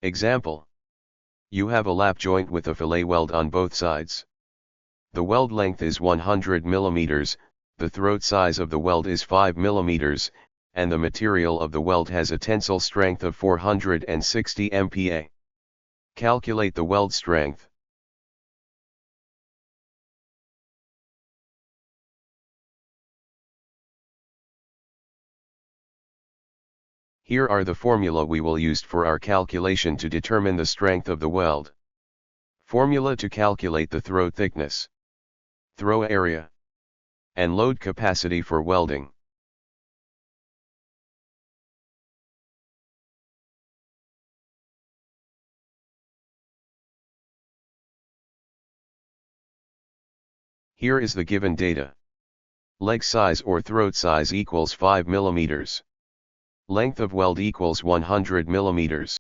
Example. You have a lap joint with a fillet weld on both sides. The weld length is 100 mm, the throat size of the weld is 5 mm, and the material of the weld has a tensile strength of 460 MPa. Calculate the weld strength. Here are the formula we will use for our calculation to determine the strength of the weld. Formula to calculate the throat thickness, throw area, and load capacity for welding. Here is the given data. Leg size or throat size equals 5 mm. Length of weld equals 100 mm.